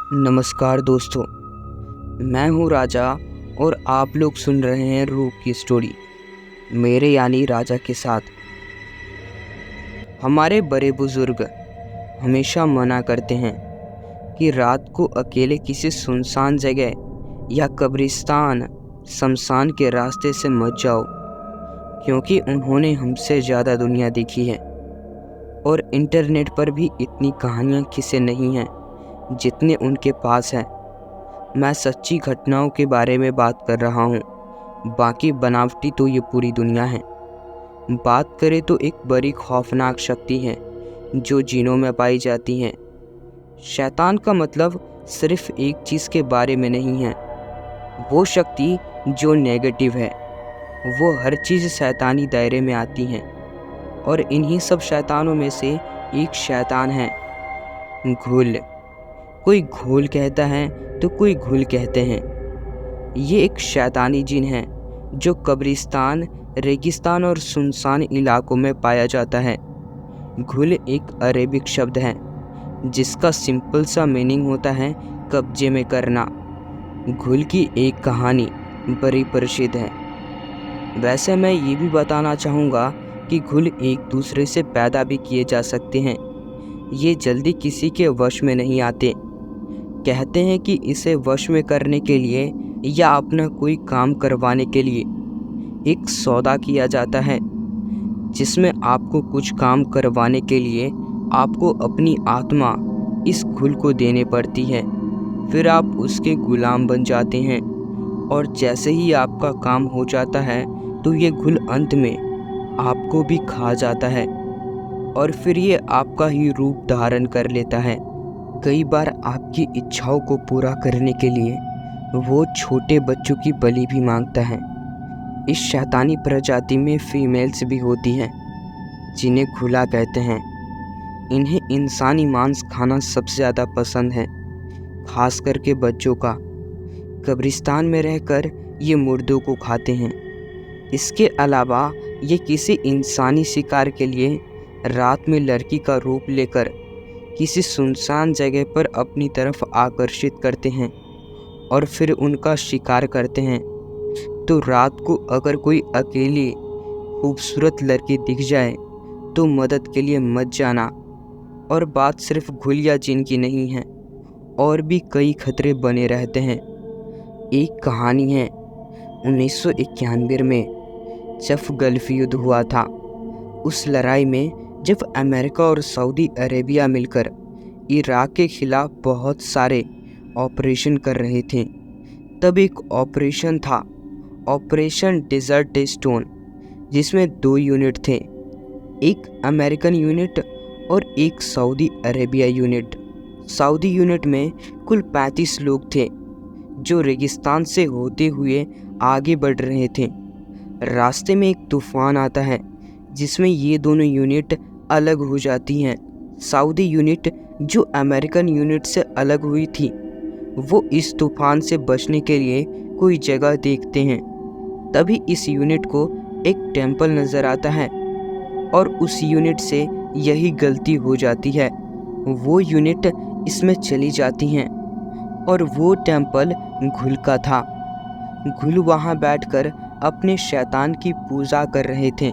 नमस्कार दोस्तों, मैं हूँ राजा और आप लोग सुन रहे हैं रूप की स्टोरी मेरे यानी राजा के साथ। हमारे बड़े बुजुर्ग हमेशा मना करते हैं कि रात को अकेले किसी सुनसान जगह या कब्रिस्तान शमशान के रास्ते से मत जाओ, क्योंकि उन्होंने हमसे ज़्यादा दुनिया देखी है और इंटरनेट पर भी इतनी कहानियाँ किसे नहीं हैं जितने उनके पास हैं। मैं सच्ची घटनाओं के बारे में बात कर रहा हूँ, बाकी बनावटी तो ये पूरी दुनिया है। बात करें तो एक बड़ी खौफनाक शक्ति है जो जीनों में पाई जाती है। शैतान का मतलब सिर्फ एक चीज़ के बारे में नहीं है, वो शक्ति जो नेगेटिव है, वो हर चीज़ शैतानी दायरे में आती है। और इन्हीं सब शैतानों में से एक शैतान है घुल। कोई घोल कहता है तो कोई घुल कहते हैं। ये एक शैतानी जिन है जो कब्रिस्तान, रेगिस्तान और सुनसान इलाकों में पाया जाता है। घुल एक अरेबिक शब्द है जिसका सिंपल सा मीनिंग होता है कब्जे में करना। घुल की एक कहानी बड़ी प्रसिद्ध है। वैसे मैं ये भी बताना चाहूँगा कि घुल एक दूसरे से पैदा भी किए जा सकते हैं। ये जल्दी किसी के वश में नहीं आते। कहते हैं कि इसे वश में करने के लिए या अपना कोई काम करवाने के लिए एक सौदा किया जाता है, जिसमें आपको कुछ काम करवाने के लिए आपको अपनी आत्मा इस घुल को देने पड़ती है। फिर आप उसके गुलाम बन जाते हैं और जैसे ही आपका काम हो जाता है तो ये घुल अंत में आपको भी खा जाता है और फिर ये आपका ही रूप धारण कर लेता है। कई बार आपकी इच्छाओं को पूरा करने के लिए वो छोटे बच्चों की बलि भी मांगता है। इस शैतानी प्रजाति में फीमेल्स भी होती हैं जिन्हें घुला कहते हैं। इन्हें इंसानी मांस खाना सबसे ज़्यादा पसंद है, खास करके बच्चों का। कब्रिस्तान में रहकर ये मुर्दों को खाते हैं। इसके अलावा ये किसी इंसानी शिकार के लिए रात में लड़की का रूप लेकर किसी सुनसान जगह पर अपनी तरफ आकर्षित करते हैं और फिर उनका शिकार करते हैं। तो रात को अगर कोई अकेली खूबसूरत लड़की दिख जाए तो मदद के लिए मत जाना। और बात सिर्फ घुल या जिन की नहीं है, और भी कई खतरे बने रहते हैं। एक कहानी है 1991 में जब गल्फ युद्ध हुआ था। उस लड़ाई में जब अमेरिका और सऊदी अरेबिया मिलकर इराक के खिलाफ बहुत सारे ऑपरेशन कर रहे थे, तब एक ऑपरेशन था ऑपरेशन डेजर्ट स्टोन, जिसमें 2 यूनिट थे, एक अमेरिकन यूनिट और एक Saudi Arabia unit. Saudi unit में कुल 35 लोग थे जो रेगिस्तान से होते हुए आगे बढ़ रहे थे। रास्ते में एक तूफान आता है जिसमें ये दोनों यूनिट अलग हो जाती हैं। सऊदी यूनिट जो अमेरिकन यूनिट से अलग हुई थी, वो इस तूफान से बचने के लिए कोई जगह देखते हैं। तभी इस यूनिट को एक टेंपल नज़र आता है और उस यूनिट से यही गलती हो जाती है। वो यूनिट इसमें चली जाती हैं और वो टेंपल घुल का था। घुल वहाँ बैठकर अपने शैतान की पूजा कर रहे थे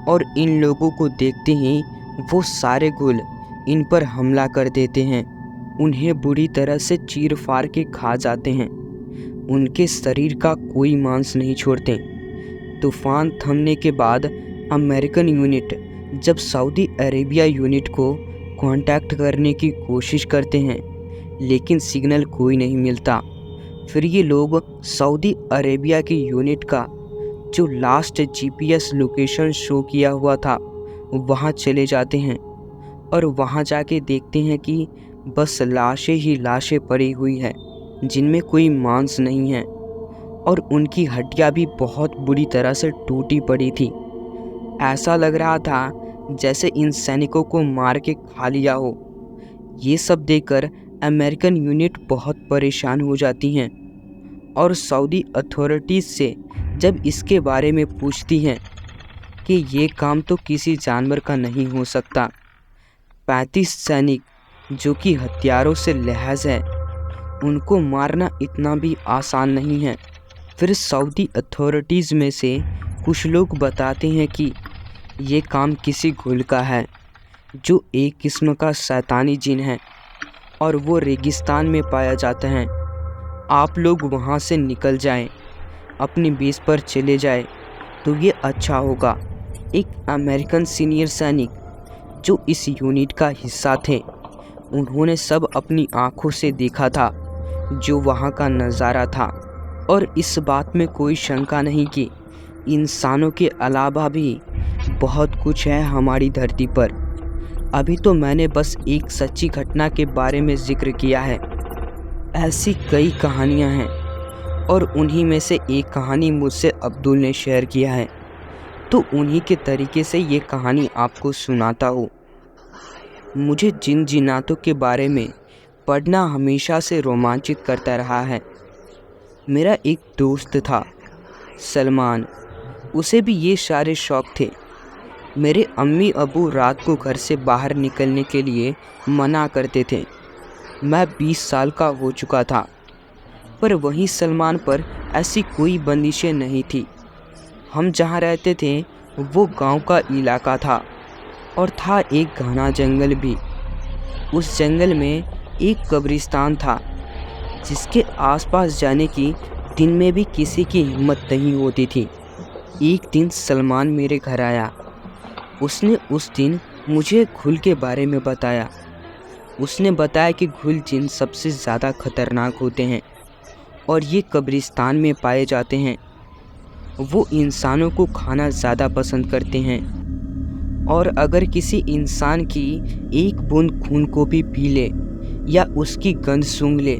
और इन लोगों को देखते ही वो सारे घुल इन पर हमला कर देते हैं। उन्हें बुरी तरह से चीर फाड़ के खा जाते हैं। उनके शरीर का कोई मांस नहीं छोड़ते। तूफान थमने के बाद अमेरिकन यूनिट जब सऊदी अरेबिया यूनिट को कांटेक्ट करने की कोशिश करते हैं, लेकिन सिग्नल कोई नहीं मिलता। फिर ये लोग सऊदी अरेबिया की यूनिट का जो लास्ट GPS लोकेशन शो किया हुआ था वहाँ चले जाते हैं और वहाँ जाके देखते हैं कि बस लाशें ही लाशें पड़ी हुई हैं जिनमें कोई मांस नहीं है और उनकी हड्डियाँ भी बहुत बुरी तरह से टूटी पड़ी थी। ऐसा लग रहा था जैसे इन सैनिकों को मार के खा लिया हो। ये सब देखकर अमेरिकन यूनिट बहुत परेशान हो जाती हैं और सऊदी अथॉरिटीज़ से जब इसके बारे में पूछती हैं कि ये काम तो किसी जानवर का नहीं हो सकता। 35 सैनिक जो कि हथियारों से लैस हैं उनको मारना इतना भी आसान नहीं है। फिर सऊदी अथॉरिटीज़ में से कुछ लोग बताते हैं कि ये काम किसी घुल का है जो एक किस्म का शैतानी जिन है और वो रेगिस्तान में पाया जाता है। आप लोग वहाँ से निकल जाएं, अपनी बेस पर चले जाएं तो ये अच्छा होगा। एक अमेरिकन सीनियर सैनिक जो इस यूनिट का हिस्सा थे, उन्होंने सब अपनी आंखों से देखा था जो वहाँ का नज़ारा था, और इस बात में कोई शंका नहीं कि इंसानों के अलावा भी बहुत कुछ है हमारी धरती पर। अभी तो मैंने बस एक सच्ची घटना के बारे में जिक्र किया है, ऐसी कई कहानियाँ हैं और उन्हीं में से एक कहानी मुझसे अब्दुल ने शेयर किया है, तो उन्हीं के तरीके से ये कहानी आपको सुनाता हूँ। मुझे जिन जिन्नातों के बारे में पढ़ना हमेशा से रोमांचित करता रहा है। मेरा एक दोस्त था सलमान, उसे भी ये सारे शौक़ थे। मेरे अम्मी अबू रात को घर से बाहर निकलने के लिए मना करते थे। मैं 20 साल का हो चुका था, पर वहीं सलमान पर ऐसी कोई बंदिशें नहीं थी। हम जहाँ रहते थे वो गांव का इलाका था और था एक घना जंगल भी। उस जंगल में एक कब्रिस्तान था जिसके आसपास जाने की दिन में भी किसी की हिम्मत नहीं होती थी। एक दिन सलमान मेरे घर आया। उसने उस दिन मुझे घुल के बारे में बताया। उसने बताया कि घुल जिन सबसे ज़्यादा खतरनाक होते हैं और ये कब्रिस्तान में पाए जाते हैं। वो इंसानों को खाना ज़्यादा पसंद करते हैं और अगर किसी इंसान की एक बूंद खून को भी पी ले या उसकी गंध सूंघ ले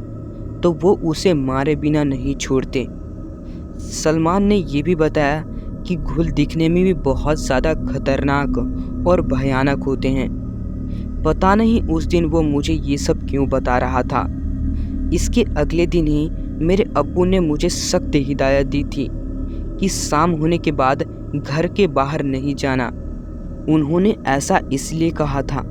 तो वो उसे मारे बिना नहीं छोड़ते। सलमान ने ये भी बताया कि घुल दिखने में भी बहुत ज़्यादा खतरनाक और भयानक होते हैं। पता नहीं उस दिन वो मुझे ये सब क्यों बता रहा था। इसके अगले दिन ही मेरे अब्बू ने मुझे सख्त हिदायत दी थी कि शाम होने के बाद घर के बाहर नहीं जाना। उन्होंने ऐसा इसलिए कहा था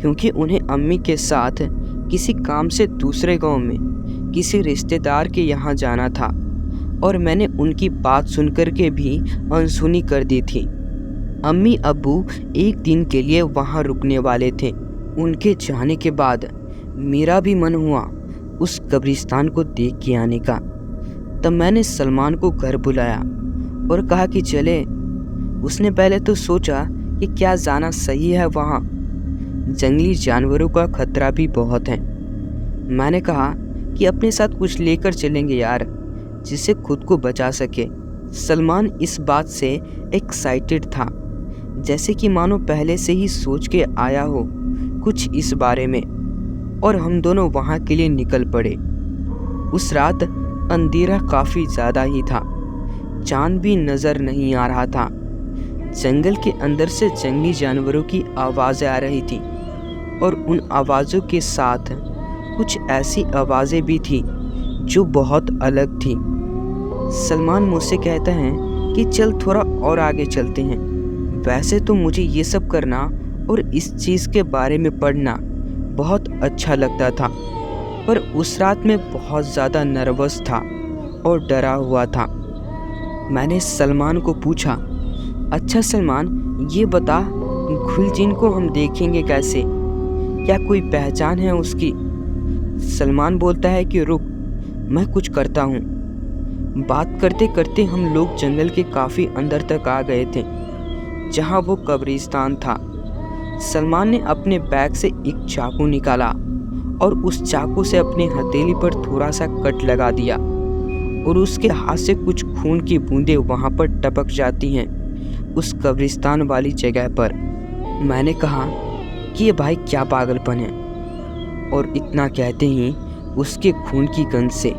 क्योंकि उन्हें अम्मी के साथ किसी काम से दूसरे गांव में किसी रिश्तेदार के यहाँ जाना था और मैंने उनकी बात सुनकर के भी अनसुनी कर दी थी। अम्मी अब्बू एक दिन के लिए वहाँ रुकने वाले थे। उनके जाने के बाद मेरा भी मन हुआ उस कब्रिस्तान को देख के आने का। तब मैंने सलमान को घर बुलाया और कहा कि चले। उसने पहले तो सोचा कि क्या जाना सही है, वहाँ जंगली जानवरों का खतरा भी बहुत है। मैंने कहा कि अपने साथ कुछ लेकर चलेंगे यार, जिससे खुद को बचा सके। सलमान इस बात से एक्साइटेड था, जैसे कि मानो पहले से ही सोच के आया हो कुछ इस बारे में, और हम दोनों वहाँ के लिए निकल पड़े। उस रात अंधेरा काफ़ी ज़्यादा ही था, चांद भी नज़र नहीं आ रहा था। जंगल के अंदर से जंगली जानवरों की आवाज़ें आ रही थी और उन आवाज़ों के साथ कुछ ऐसी आवाज़ें भी थी जो बहुत अलग थी। सलमान मुझसे कहता है कि चल थोड़ा और आगे चलते हैं। वैसे तो मुझे ये सब करना और इस चीज़ के बारे में पढ़ना बहुत अच्छा लगता था, पर उस रात मैं बहुत ज़्यादा नर्वस था और डरा हुआ था। मैंने सलमान को पूछा, अच्छा सलमान, ये बता घुल जिन को हम देखेंगे कैसे? क्या कोई पहचान है उसकी? सलमान बोलता है कि रुक, मैं कुछ करता हूँ। बात करते करते हम लोग जंगल के काफ़ी अंदर तक आ गए थे, जहाँ वो कब्रिस्तान था। सलमान ने अपने बैग से एक चाकू निकाला और उस चाकू से अपने हथेली पर थोड़ा सा कट लगा दिया और उसके हाथ से कुछ खून की बूंदें वहाँ पर टपक जाती हैं उस कब्रिस्तान वाली जगह पर। मैंने कहा कि ये भाई क्या पागलपन है, और इतना कहते ही उसके खून की गंध से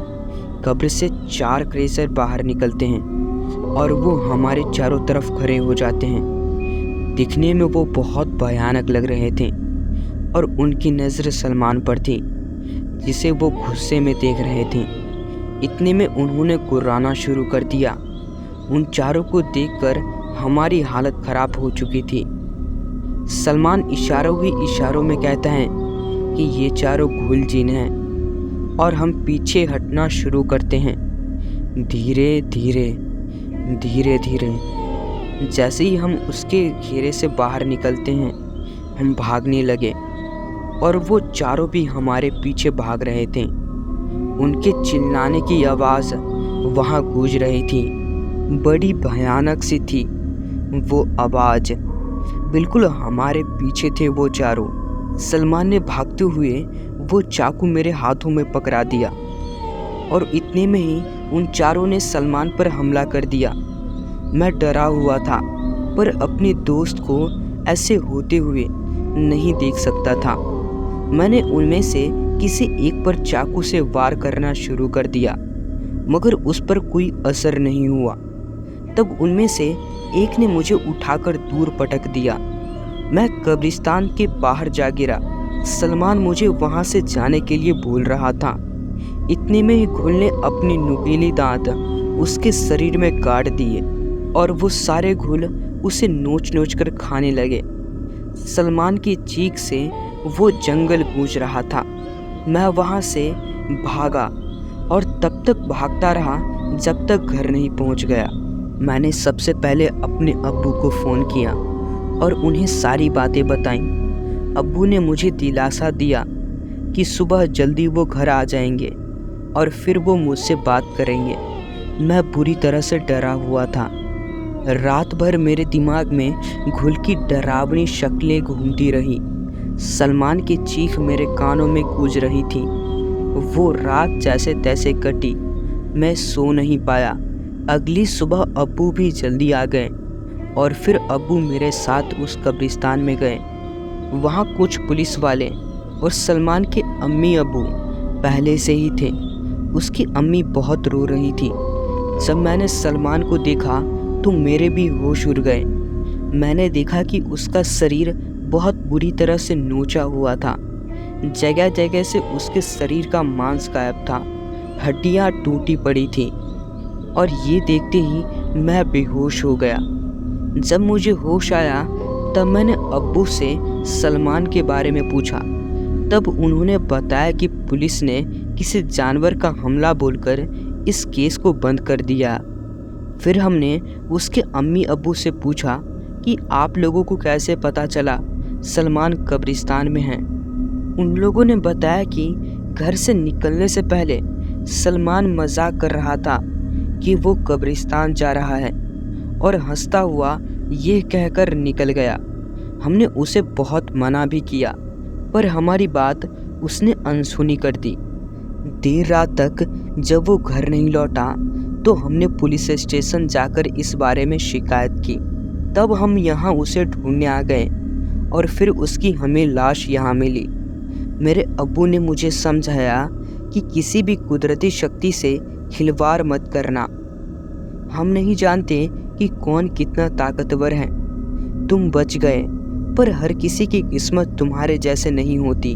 कब्र से 4 क्रेचर बाहर निकलते हैं और वो हमारे चारों तरफ खड़े हो जाते हैं। दिखने में वो बहुत भयानक लग रहे थे और उनकी नज़र सलमान पर थी, जिसे वो गुस्से में देख रहे थे। इतने में उन्होंने गुर्राना शुरू कर दिया। उन चारों को देखकर हमारी हालत ख़राब हो चुकी थी। सलमान इशारों ही इशारों में कहता है कि ये चारों घुल जिन हैं। और हम पीछे हटना शुरू करते हैं। धीरे धीरे धीरे धीरे जैसे ही हम उसके घेरे से बाहर निकलते हैं, हम भागने लगे और वो चारों भी हमारे पीछे भाग रहे थे। उनके चिल्लाने की आवाज़ वहाँ गूंज रही थी, बड़ी भयानक सी थी वो आवाज़। बिल्कुल हमारे पीछे थे वो चारों। सलमान ने भागते हुए वो चाकू मेरे हाथों में पकड़ा दिया और इतने में ही उन चारों ने सलमान पर हमला कर दिया। मैं डरा हुआ था, पर अपने दोस्त को ऐसे होते हुए नहीं देख सकता था। मैंने उनमें से किसी एक पर चाकू से वार करना शुरू कर दिया, मगर उस पर कोई असर नहीं हुआ। तब उनमें से एक ने मुझे उठाकर दूर पटक दिया। मैं कब्रिस्तान के बाहर जा गिरा। सलमान मुझे वहां से जाने के लिए बोल रहा था। इतने में ही घुल ने अपनी नुकीली दांत उसके शरीर में गाड़ दिए और वो सारे घुल उसे नोच नोच कर खाने लगे। सलमान की चीख से वो जंगल गूंज रहा था। मैं वहां से भागा और तब तक भागता रहा जब तक घर नहीं पहुंच गया। मैंने सबसे पहले अपने अब्बू को फ़ोन किया और उन्हें सारी बातें बताईं। अब्बू ने मुझे दिलासा दिया कि सुबह जल्दी वो घर आ जाएंगे और फिर वो मुझसे बात करेंगे। मैं बुरी तरह से डरा हुआ था। रात भर मेरे दिमाग में घुल की डरावनी शक्लें घूमती रही। सलमान की चीख मेरे कानों में गूंज रही थी। वो रात जैसे तैसे कटी। मैं सो नहीं पाया। अगली सुबह अब्बू भी जल्दी आ गए और फिर अब्बू मेरे साथ उस कब्रिस्तान में गए। वहाँ कुछ पुलिस वाले और सलमान के अम्मी अब्बू पहले से ही थे। उसकी अम्मी बहुत रो रही थी। जब मैंने सलमान को देखा तो मेरे भी होश उड़ गए। मैंने देखा कि उसका शरीर बहुत बुरी तरह से नोचा हुआ था। जगह जगह से उसके शरीर का मांस गायब था, हड्डियां टूटी पड़ी थी और ये देखते ही मैं बेहोश हो गया। जब मुझे होश आया तब मैंने अब्बू से सलमान के बारे में पूछा। तब उन्होंने बताया कि पुलिस ने किसी जानवर का हमला बोलकर इस केस को बंद कर दिया। फिर हमने उसके अम्मी अब्बू से पूछा कि आप लोगों को कैसे पता चला सलमान कब्रिस्तान में है। उन लोगों ने बताया कि घर से निकलने से पहले सलमान मजाक कर रहा था कि वो कब्रिस्तान जा रहा है और हंसता हुआ ये कहकर निकल गया। हमने उसे बहुत मना भी किया, पर हमारी बात उसने अनसुनी कर दी। देर रात तक जब वो घर नहीं लौटा तो हमने पुलिस स्टेशन जाकर इस बारे में शिकायत की। तब हम यहाँ उसे ढूंढने आ गए और फिर उसकी हमें लाश यहाँ मिली। मेरे अब्बू ने मुझे समझाया कि किसी भी कुदरती शक्ति से खिलवाड़ मत करना। हम नहीं जानते कि कौन कितना ताकतवर है। तुम बच गए, पर हर किसी की किस्मत तुम्हारे जैसे नहीं होती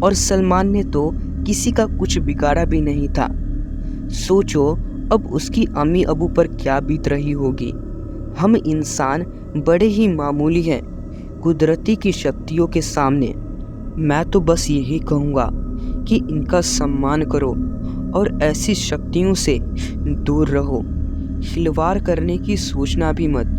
और सलमान ने तो किसी का कुछ बिगाड़ा भी नहीं था। सोचो अब उसकी अम्मी अबू पर क्या बीत रही होगी। हम इंसान बड़े ही मामूली हैं कुदरती की शक्तियों के सामने। मैं तो बस यही कहूँगा कि इनका सम्मान करो और ऐसी शक्तियों से दूर रहो। खिलवाड़ करने की सोचना भी मत।